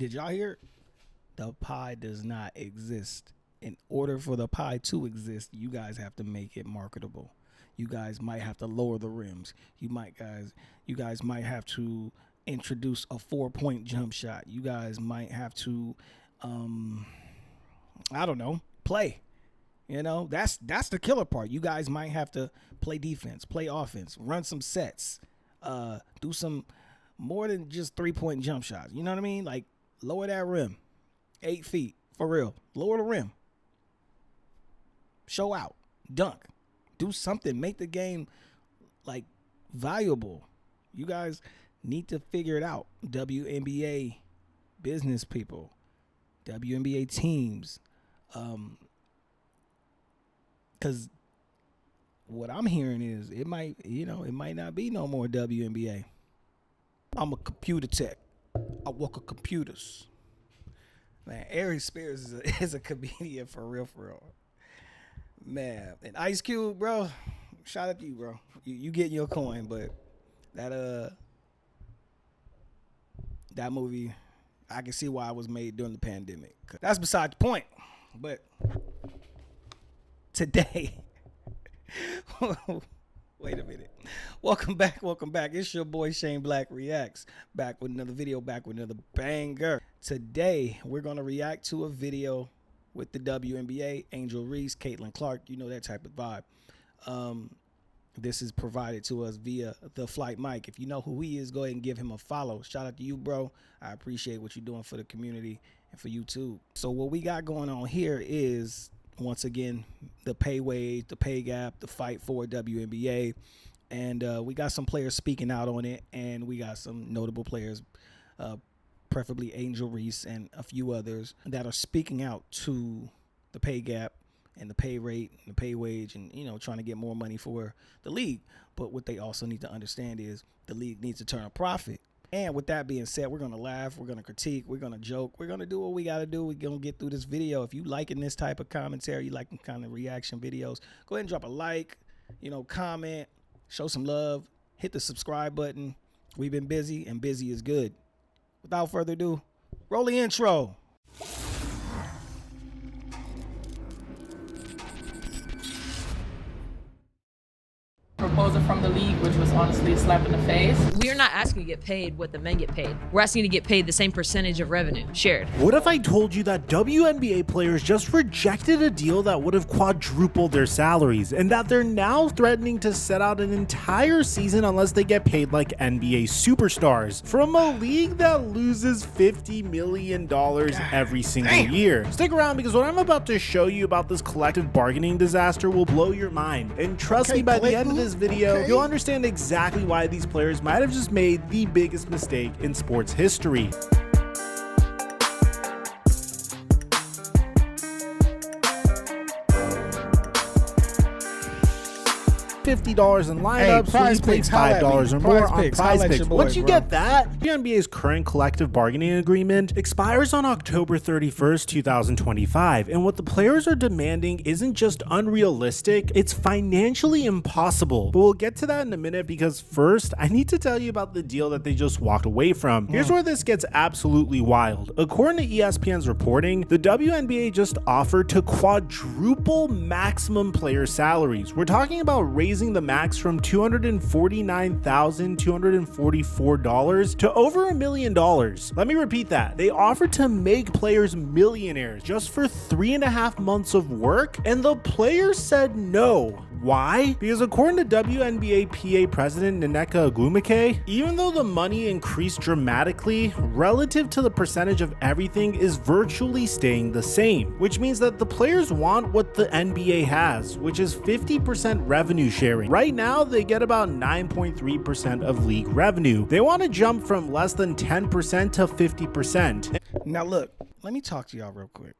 Did y'all hear? The pie does not exist. In order for the pie to exist, you guys have to make it marketable. You guys might have to lower the rims. You guys might have to introduce a 4-point jump shot. You guys might have to, I don't know, play. You know, that's the killer part. You guys might have to play defense, play offense, run some sets, do some more than just 3-point jump shots. You know what I mean? Like, lower that rim. 8 feet, for real. Lower the rim. Show out. Dunk. Do something. Make the game, like, valuable. You guys need to figure it out. WNBA business people. WNBA teams. Because what I'm hearing is it might not be no more WNBA. I'm a computer tech. I work on computers. Man, Aries Spears is a comedian for real. Man, and Ice Cube, bro, shout out to you, bro. You getting your coin, but that movie, I can see why it was made during the pandemic. That's beside the point. But today, wait a minute. Welcome back. It's your boy Shane Black Reacts. Back with another video, back with another banger. Today, we're going to react to a video with the WNBA, Angel Reese, Caitlin Clark. You know that type of vibe. This is provided to us via The Flight Mike. If you know who he is, go ahead and give him a follow. Shout out to you, bro. I appreciate what you're doing for the community and for YouTube. So what we got going on here is, once again, the pay wage, the pay gap, the fight for WNBA. And we got some players speaking out on it, and we got some notable players, preferably Angel Reese and a few others, that are speaking out to the pay gap and the pay rate and the pay wage, and, you know, trying to get more money for the league. But what they also need to understand is the league needs to turn a profit. And with that being said, we're going to laugh, we're going to critique, we're going to joke, we're going to do what we got to do. We're going to get through this video. If you liking this type of commentary, you liking kind of reaction videos, go ahead and drop a like, you know, comment, show some love, hit the subscribe button. We've been busy, and busy is good. Without further ado, roll the intro. Proposal from the league, which was honestly a slap in the face. We are not asking to get paid what the men get paid. We're asking to get paid the same percentage of revenue shared. What if I told you that WNBA players just rejected a deal that would have quadrupled their salaries, and that they're now threatening to set out an entire season unless they get paid like NBA superstars from a league that loses $50 million every single year? Stick around, because what I'm about to show you about this collective bargaining disaster will blow your mind. And trust me, by the end of this video, you'll understand exactly why these players might have just made the biggest mistake in sports history. $50 in lineups, when you play $5 or more on Prize Picks. Once you get that, the NBA's current collective bargaining agreement expires on October 31st, 2025, and what the players are demanding isn't just unrealistic, it's financially impossible. But we'll get to that in a minute, because first, I need to tell you about the deal that they just walked away from. Here's where this gets absolutely wild. According to ESPN's reporting, the WNBA just offered to quadruple maximum player salaries. We're talking about raising the max from $249,244 to over $1 million. Let me repeat that. They offered to make players millionaires just for 3.5 months of work, and the players said no. Why? Because according to WNBA PA President Nneka Ogwumike, even though the money increased dramatically, relative to the percentage of everything is virtually staying the same, which means that the players want what the NBA has, which is 50% revenue sharing. Right now, they get about 9.3% of league revenue. They want to jump from less than 10% to 50%. Now look, let me talk to y'all real quick.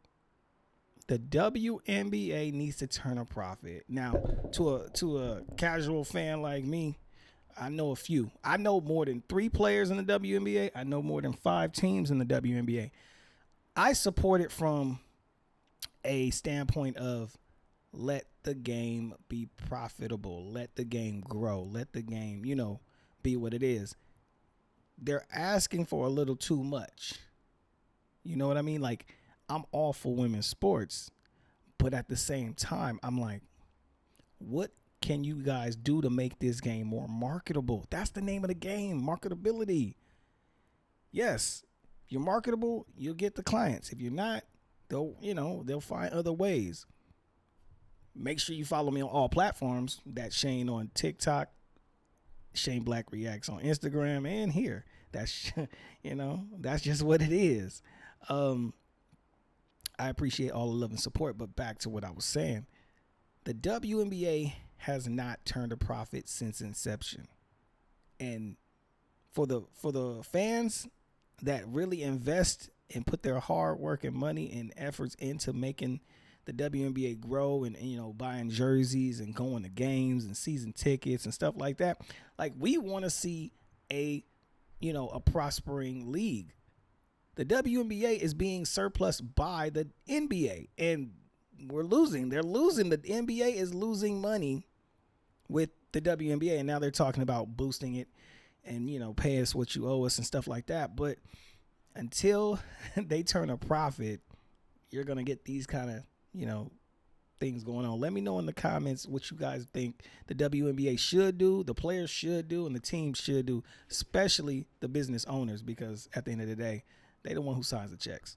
The WNBA needs to turn a profit. Now, to a casual fan like me, I know a few. I know more than 3 players in the WNBA. I know more than 5 teams in the WNBA. I support it from a standpoint of let the game be profitable. Let the game grow. Let the game, you know, be what it is. They're asking for a little too much. You know what I mean? Like, I'm all for women's sports, but at the same time, I'm like, what can you guys do to make this game more marketable? That's the name of the game, marketability. Yes, if you're marketable, you'll get the clients. If you're not, they'll find other ways. Make sure you follow me on all platforms. That's Shane on TikTok, Shane Black Reacts on Instagram, and here. That's that's just what it is. I appreciate all the love and support, but back to what I was saying. The WNBA has not turned a profit since inception. And for the fans that really invest and put their hard work and money and efforts into making the WNBA grow and buying jerseys and going to games and season tickets and stuff like that, like, we want to see a prospering league. The WNBA is being surplus by the NBA, and we're losing. They're losing. The NBA is losing money with the WNBA, and now they're talking about boosting it and, pay us what you owe us and stuff like that. But until they turn a profit, you're going to get these kind of, things going on. Let me know in the comments what you guys think the WNBA should do, the players should do, and the team should do, especially the business owners, because at the end of the day, they the one who signs the checks.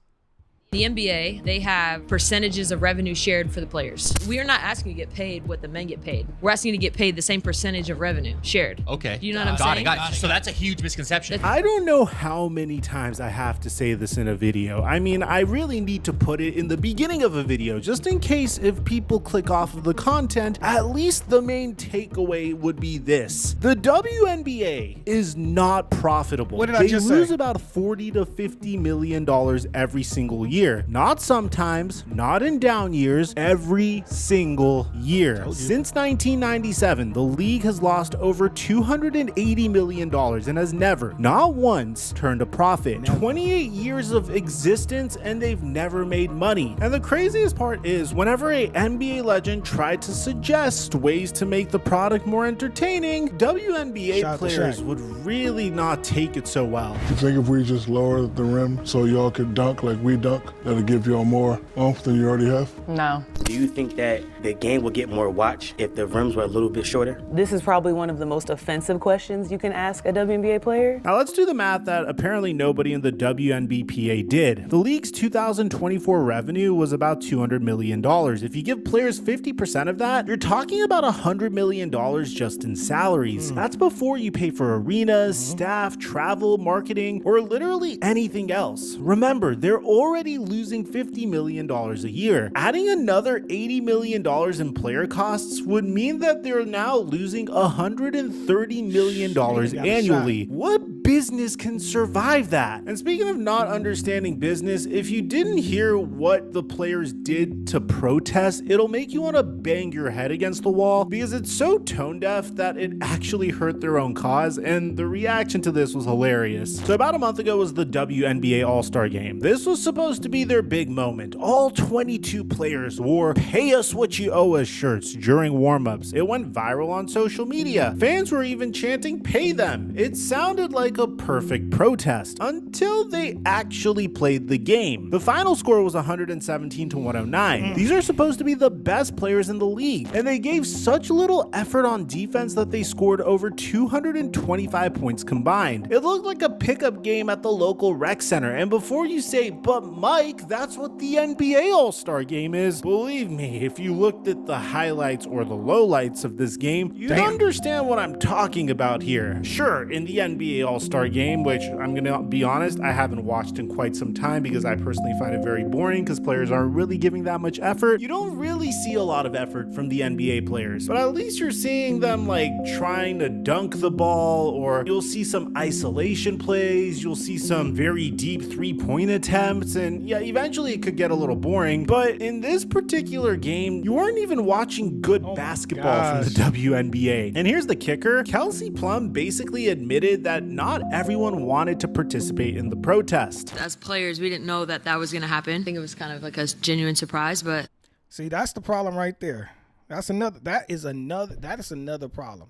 The NBA, they have percentages of revenue shared for the players. We are not asking to get paid what the men get paid. We're asking to get paid the same percentage of revenue shared. Okay. Do you know what I'm saying? Got it. So that's a huge misconception. I don't know how many times I have to say this in a video. I mean, I really need to put it in the beginning of a video, just in case if people click off of the content, at least the main takeaway would be this. The WNBA is not profitable. What did I just say? They lose about $40 to $50 million every single year. Not sometimes, not in down years, every single year. Since 1997, the league has lost over $280 million and has never, not once, turned a profit. 28 years of existence and they've never made money. And the craziest part is, whenever a NBA legend tried to suggest ways to make the product more entertaining, WNBA players would really not take it so well. You think if we just lower the rim so y'all could dunk like we dunk, that'll give y'all more oomph than you already have? No. Do you think that the game will get more watch if the rims were a little bit shorter? This is probably one of the most offensive questions you can ask a WNBA player. Now let's do the math that apparently nobody in the WNBPA did. The league's 2024 revenue was about $200 million. If you give players 50% of that, you're talking about $100 million just in salaries. That's before you pay for arenas, staff, travel, marketing, or literally anything else. Remember, they're already losing $50 million a year. Adding another $80 million in player costs would mean that they're now losing $130 million annually. What business can survive that? And speaking of not understanding business, if you didn't hear what the players did to protest, it'll make you want to bang your head against the wall, because it's so tone deaf that it actually hurt their own cause, and the reaction to this was hilarious. So about a month ago was the WNBA All-Star Game. This was supposed to be their big moment. All 22 players wore "Pay Us What You Owe Us" shirts during warm-ups. It went viral on social media. Fans were even chanting "Pay them." It sounded like a perfect protest until they actually played the game. The final score was 117 to 109. These are supposed to be the best players in the league, and they gave such little effort on defense that they scored over 225 points combined. It looked like a pickup game at the local rec center, and before you say, "But Mike, that's what the NBA All-Star Game is," believe me, if you looked at the highlights or the lowlights of this game, you'd understand what I'm talking about here. Sure, in the NBA All-Star Game, which I'm gonna be honest, I haven't watched in quite some time because I personally find it very boring because players aren't really giving that much effort. You don't really see a lot of effort from the NBA players, but at least you're seeing them like trying to dunk the ball, or you'll see some isolation plays, you'll see some very deep three-point attempts, and yeah, eventually it could get a little boring. But in this particular game, you weren't even watching good basketball from the WNBA. And here's the kicker: Kelsey Plum basically admitted that not everyone wanted to participate in the protest. As players, we didn't know that was going to happen. I think it was kind of like a genuine surprise, but see, that's the problem right there. That is another problem.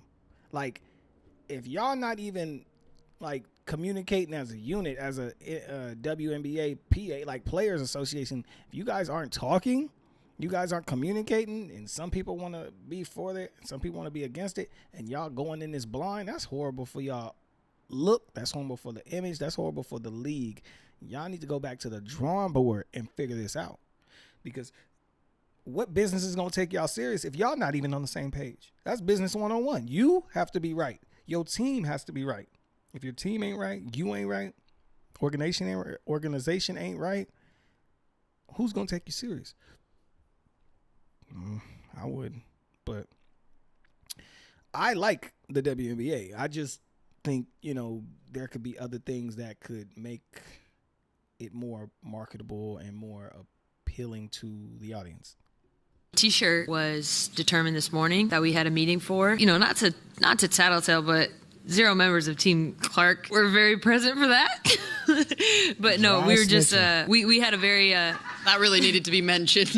Like, if y'all not even like communicating as a unit, as a WNBA PA, like Players Association, if you guys aren't talking, you guys aren't communicating, and some people want to be for it, some people want to be against it, and y'all going in this blind, that's horrible for y'all look, that's horrible for the image, that's horrible for the league. Y'all need to go back to the drawing board and figure this out, because what business is going to take y'all serious if y'all not even on the same page? That's business 101. You have to be right. Your team has to be right. If your team ain't right, you ain't right, organization ain't right, who's going to take you serious? I wouldn't. But I like the WNBA. I just think, there could be other things that could make it more marketable and more appealing to the audience. T-shirt was determined this morning that we had a meeting for. Not to tattletale, but 0 members of Team Clark were very present for that. But no, we were just we had a very That really needed to be mentioned.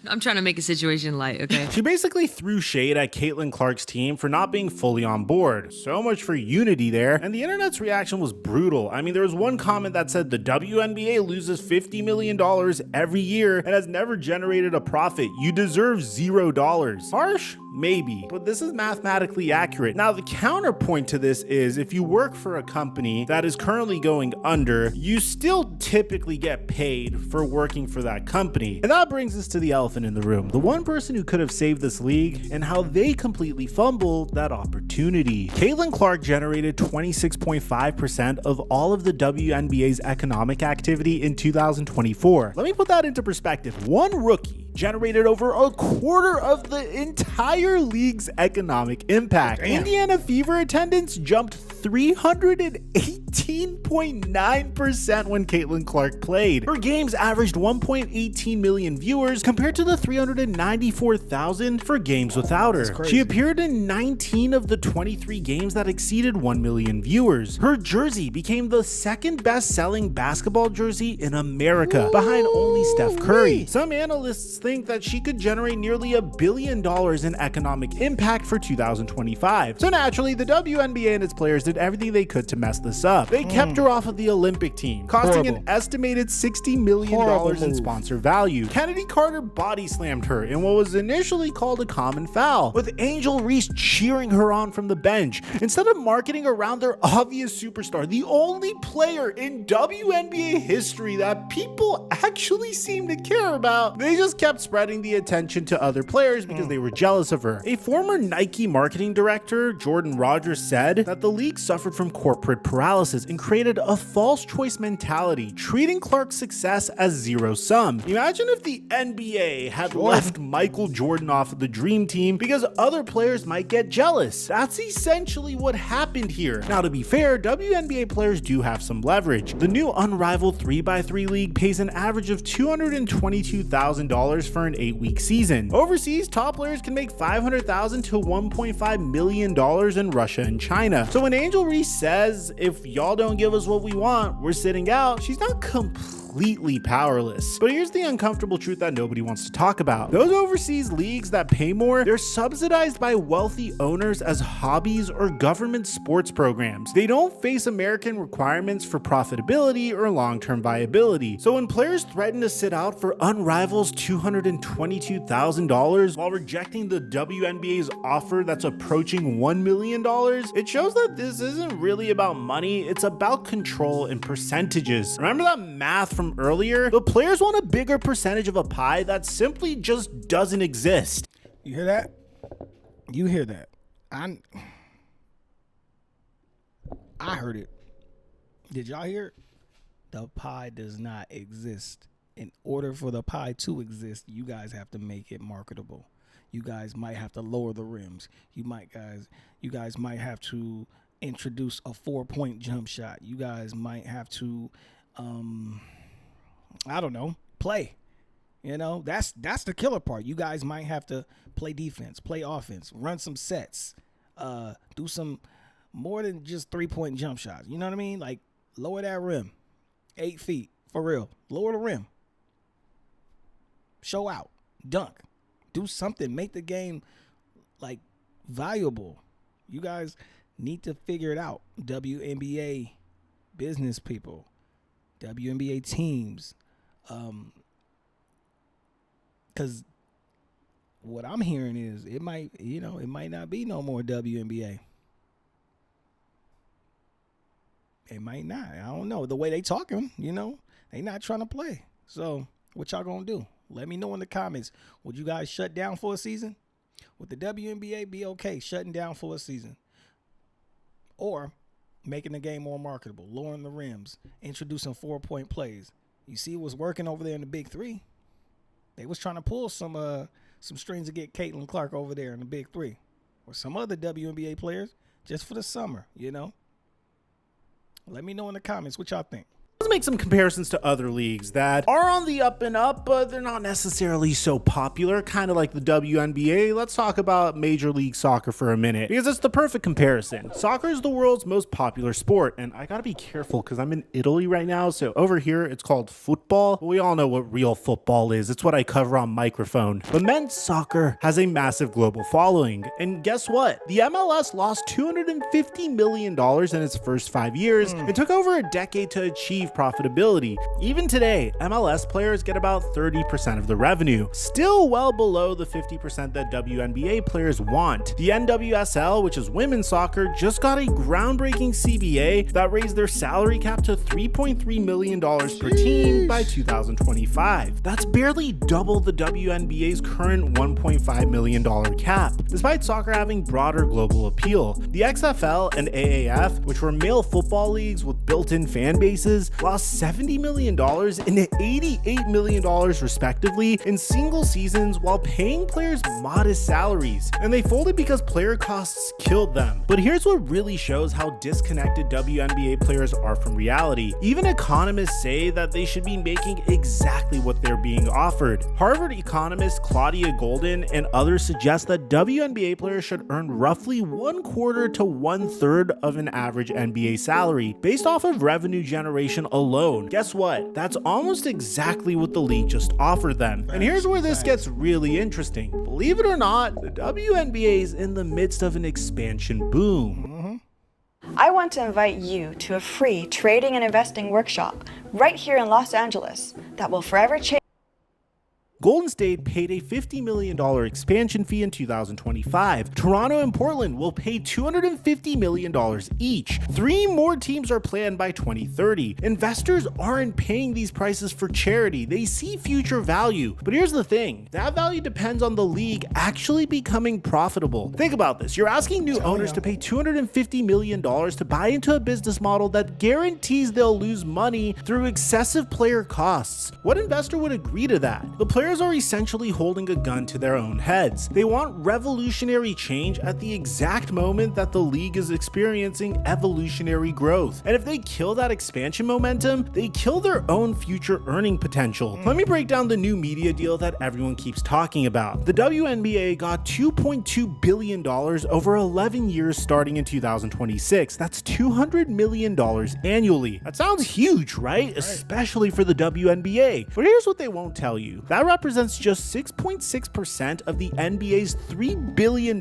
I'm trying to make a situation light, okay? She basically threw shade at Caitlin Clark's team for not being fully on board. So much for unity there, and the internet's reaction was brutal. I mean, there was one comment that said the WNBA loses $50 million every year and has never generated a profit. You deserve $0. Harsh? Maybe, but this is mathematically accurate. Now, the counterpoint to this is if you work for a company that is currently going under, you still typically get paid for working for that company. And that brings us to the elephant in the room, the one person who could have saved this league and how they completely fumbled that opportunity. Caitlin Clark generated 26.5% of all of the WNBA's economic activity in 2024. Let me put that into perspective. One rookie generated over a quarter of the entire league's economic impact. Damn. Indiana Fever attendance jumped 318.9% when Caitlin Clark played. Her games averaged 1.18 million viewers compared to the 394,000 for games without her. She appeared in 19 of the 23 games that exceeded 1 million viewers. Her jersey became the second best-selling basketball jersey in America, behind only Steph Curry. Some analysts think that she could generate nearly $1 billion in economic impact for 2025. So naturally, the WNBA and its players did everything they could to mess this up. They kept her off of the Olympic team, costing an estimated $60 million in sponsor value. Kennedy Carter body slammed her in what was initially called a common foul, with Angel Reese cheering her on from the bench. Instead of marketing around their obvious superstar, the only player in WNBA history that people actually seem to care about, they just kept spreading the attention to other players because they were jealous of her. A former Nike marketing director, Jordan Rogers, said that the league suffered from corporate paralysis and created a false choice mentality, treating Clark's success as zero sum. Imagine if the NBA had left Michael Jordan off of the dream team because other players might get jealous. That's essentially what happened here. Now, to be fair, WNBA players do have some leverage. The new unrivaled 3x3 league pays an average of $222,000 for an 8-week season. Overseas, top players can make $500,000 to $1.5 million in Russia and China. So when Angel Reese says, if y'all don't give us what we want, we're sitting out, she's not completely powerless. But here's the uncomfortable truth that nobody wants to talk about. Those overseas leagues that pay more, they're subsidized by wealthy owners as hobbies or government sports programs. They don't face American requirements for profitability or long-term viability. So when players threaten to sit out for unrivaled $222,000 while rejecting the WNBA's offer that's approaching $1 million, it shows that this isn't really about money, it's about control and percentages. Remember that math from earlier? The players want a bigger percentage of a pie that simply just doesn't exist. You hear that? You hear that? I heard it. Did y'all hear it? The pie does not exist. In order for the pie to exist, you guys have to make it marketable. You guys might have to lower the rims. You guys might have to introduce a 4-point jump shot. You guys might have to I don't know, play. That's the killer part. You guys might have to play defense, play offense, run some sets, do some more than just 3-point jump shots. You know what I mean? Like, lower that rim 8 feet for real. Lower the rim. Show out, dunk, do something, make the game like valuable. You guys need to figure it out. WNBA business people, WNBA teams, because what I'm hearing is it might not be no more WNBA. It might not. I don't know. The way they talking, they not trying to play. So what y'all gonna do? Let me know in the comments. Would you guys shut down for a season? Would the WNBA be okay shutting down for a season? Or making the game more marketable, lowering the rims, introducing 4-point plays. You see what's working over there in the Big Three. They was trying to pull some strings to get Caitlin Clark over there in the Big Three. Or some other WNBA players just for the summer, Let me know in the comments what y'all think. Let's make some comparisons to other leagues that are on the up and up, but they're not necessarily so popular, kind of like the WNBA. Let's talk about Major League Soccer for a minute, because it's the perfect comparison. Soccer is the world's most popular sport, and I gotta be careful because I'm in Italy right now, so over here it's called football, but we all know what real football is. It's what I cover on microphone. But men's soccer has a massive global following, and guess what? The MLS lost $250 million in its first 5 years and took over a decade to achieve profitability. Even today, MLS players get about 30% of the revenue, still well below the 50% that WNBA players want. The NWSL, which is women's soccer, just got a groundbreaking CBA that raised their salary cap to $3.3 million per team by 2025. That's barely double the WNBA's current $1.5 million cap. Despite soccer having broader global appeal, the XFL and AAF, which were male football leagues with built-in fan bases, lost $70 million and $88 million respectively in single seasons while paying players modest salaries, and they folded because player costs killed them. But here's what really shows how disconnected WNBA players are from reality. Even economists say that they should be making exactly what they're being offered. Harvard economist Claudia Golden and others suggest that WNBA players should earn roughly 1/4 to 1/3 of an average NBA salary based off of revenue generation alone. Guess what? That's almost exactly what the league just offered them. And here's where this gets really interesting. Believe it or not, the WNBA is in the midst of an expansion boom. I want to invite you to a free trading and investing workshop right here in Los Angeles that will forever change. Golden State paid a $50 million expansion fee in 2025. Toronto and Portland will pay $250 million each. 3 more teams are planned by 2030. Investors aren't paying these prices for charity. They see future value. But here's the thing. That value depends on the league actually becoming profitable. Think about this. You're asking new owners to pay $250 million to buy into a business model that guarantees they'll lose money through excessive player costs. What investor would agree to that? The players are essentially holding a gun to their own heads. They want revolutionary change at the exact moment that the league is experiencing evolutionary growth. And if they kill that expansion momentum, they kill their own future earning potential. Let me break down the new media deal that everyone keeps talking about. The WNBA got $2.2 billion over 11 years starting in 2026. That's $200 million annually. That sounds huge, right? Especially for the WNBA. But here's what they won't tell you. That represents just 6.6% of the NBA's $3 billion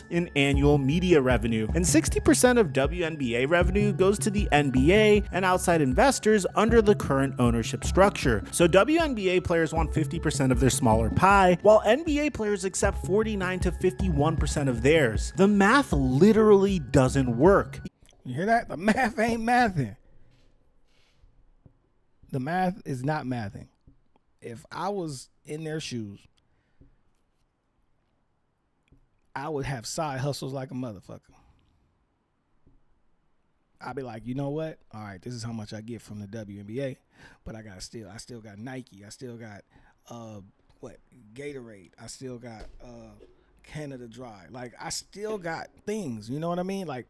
in annual media revenue, and 60% of WNBA revenue goes to the NBA and outside investors under the current ownership structure. So WNBA players want 50% of their smaller pie, while NBA players accept 49 to 51% of theirs. The math literally doesn't work. You hear that? The math ain't mathing. The math is not mathing. If I was in their shoes, I would have side hustles like a motherfucker. I'd be like, you know what? All right, this is how much I get from the WNBA, but I still got Nike. I still got Gatorade. I still got Canada Dry. Like, I still got things, you know what I mean? Like,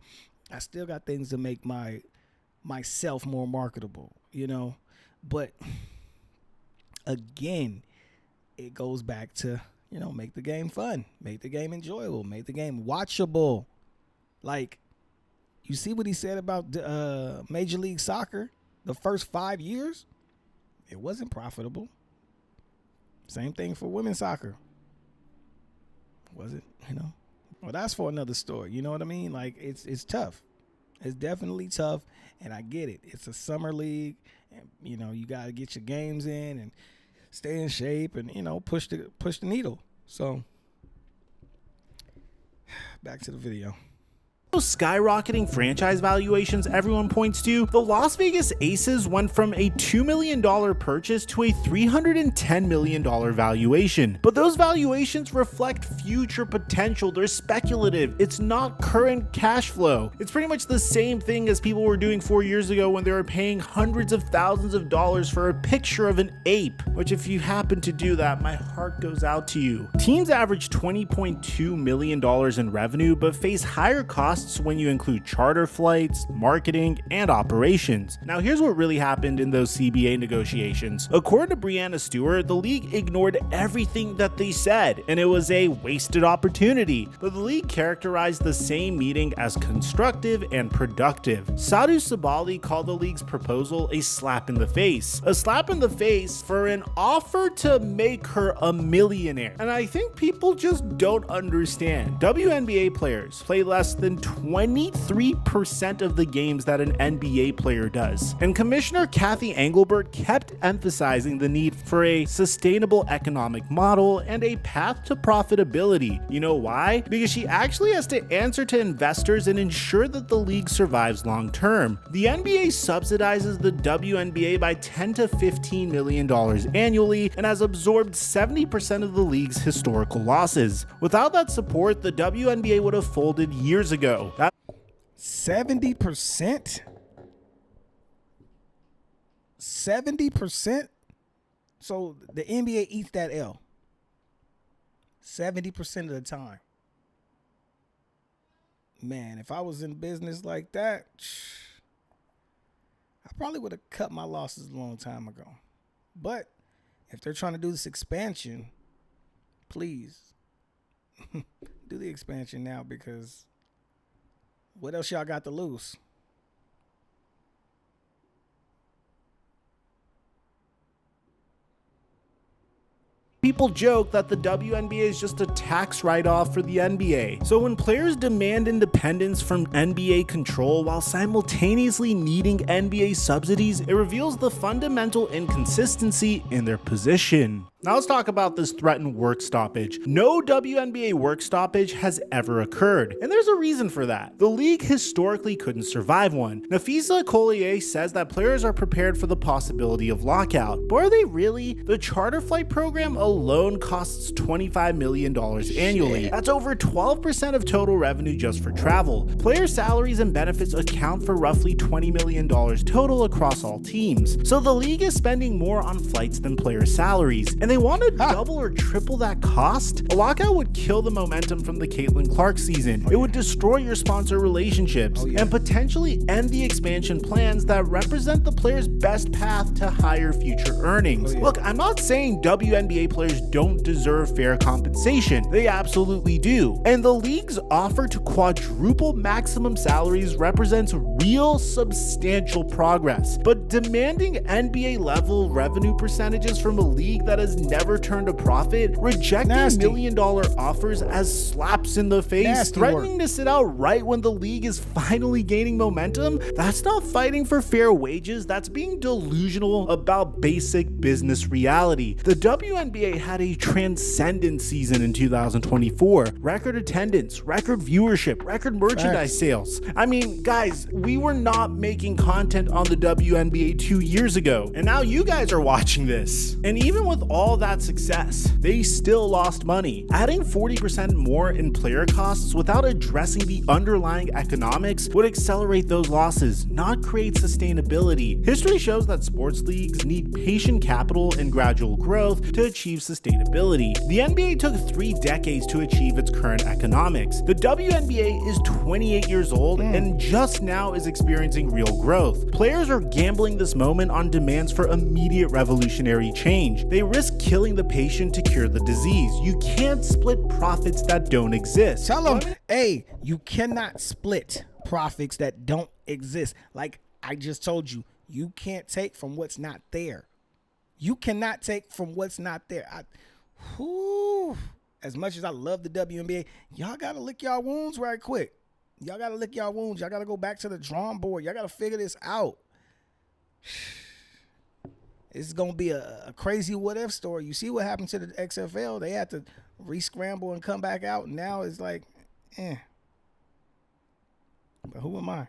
I still got things to make myself more marketable, But again, it goes back to, make the game fun, make the game enjoyable, make the game watchable. Like, you see what he said about Major League Soccer? The first 5 years, it wasn't profitable. Same thing for women's soccer. Was it, Well, that's for another story. You know what I mean? Like, it's tough. It's definitely tough, and I get it. It's a summer league, and you know you got to get your games in and stay in shape, and you know push the needle. So, back to the video. Those skyrocketing franchise valuations everyone points to, the Las Vegas Aces went from a $2 million purchase to a $310 million valuation. But those valuations reflect future potential. They're speculative. It's not current cash flow. It's pretty much the same thing as people were doing 4 years ago when they were paying hundreds of thousands of dollars for a picture of an ape, which if you happen to do that, my heart goes out to you. Teams average $20.2 million in revenue, but face higher costs when you include charter flights, marketing, and operations. Now here's what really happened in those CBA negotiations. According to Brianna Stewart, the league ignored everything that they said, and it was a wasted opportunity. But the league characterized the same meeting as constructive and productive. Sadhu Sabali called the league's proposal a slap in the face. A slap in the face for an offer to make her a millionaire. And I think people just don't understand. WNBA players play less than 23% of the games that an NBA player does. And Commissioner Kathy Engelbert kept emphasizing the need for a sustainable economic model and a path to profitability. You know why? Because she actually has to answer to investors and ensure that the league survives long term. The NBA subsidizes the WNBA by $10 to $15 million annually and has absorbed 70% of the league's historical losses. Without that support, the WNBA would have folded years ago. 70%? 70%? So the NBA eats that L 70% of the time. Man, if I was in business like that, I probably would have cut my losses a long time ago. But if they're trying to do this expansion, please do the expansion now, because what else y'all got to lose? People joke that the WNBA is just a tax write-off for the NBA. So when players demand independence from NBA control while simultaneously needing NBA subsidies, it reveals the fundamental inconsistency in their position. Now let's talk about this threatened work stoppage. No WNBA work stoppage has ever occurred, and there's a reason for that. The league historically couldn't survive one. Nafisa Collier says that players are prepared for the possibility of lockout, but are they really? The charter flight program alone costs $25 million annually. That's over 12% of total revenue just for travel. Player salaries and benefits account for roughly $20 million total across all teams. So the league is spending more on flights than player salaries, and they want to double or triple that cost? A lockout would kill the momentum from the Caitlin Clark season. It would destroy your sponsor relationships and potentially end the expansion plans that represent the player's best path to higher future earnings. Look, I'm not saying WNBA players don't deserve fair compensation. They absolutely do. And the league's offer to quadruple maximum salaries represents real substantial progress. But demanding NBA level revenue percentages from a league that has never turned a profit, rejecting million-dollar offers as slaps in the face, threatening to sit out right when the league is finally gaining momentum, that's not fighting for fair wages, that's being delusional about basic business reality. The WNBA had a transcendent season in 2024. Record attendance, record viewership, record merchandise sales. I mean, guys, we were not making content on the WNBA 2 years ago, and now you guys are watching this. And even with all that success, they still lost money. Adding 40% more in player costs without addressing the underlying economics would accelerate those losses, not create sustainability. History shows that sports leagues need patient capital and gradual growth to achieve sustainability. The NBA took 3 decades to achieve its current economics. The WNBA is 28 years old and just now is experiencing real growth. Players are gambling this moment on demands for immediate revolutionary change. They risk killing the patient to cure the disease. You can't split profits that don't exist. Tell them, hey, you cannot split profits that don't exist. Like I just told you, you can't take from what's not there. You cannot take from what's not there. as much as I love the WNBA, y'all got to lick y'all wounds right quick. Y'all got to lick y'all wounds. Y'all got to go back to the drawing board. Y'all got to figure this out. It's going to be a crazy what-if story. You see what happened to the XFL? They had to re-scramble and come back out. Now it's like, But who am I?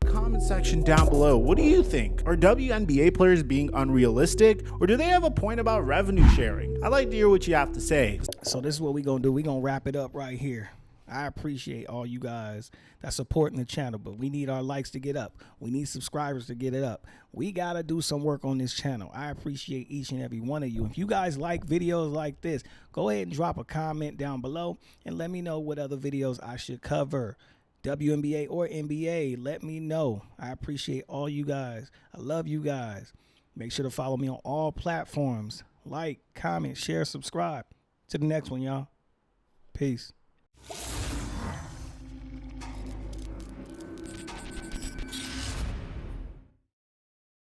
Comment section down below. What do you think? Are WNBA players being unrealistic, or do they have a point about revenue sharing? I'd like to hear what you have to say. So this is what we're going to do. We're going to wrap it up right here. I appreciate all you guys that's supporting the channel, but we need our likes to get up. We need subscribers to get it up. We got to do some work on this channel. I appreciate each and every one of you. If you guys like videos like this, go ahead and drop a comment down below and let me know what other videos I should cover. WNBA or NBA, let me know. I appreciate all you guys. I love you guys. Make sure to follow me on all platforms. Like, comment, share, subscribe. To the next one, y'all. Peace.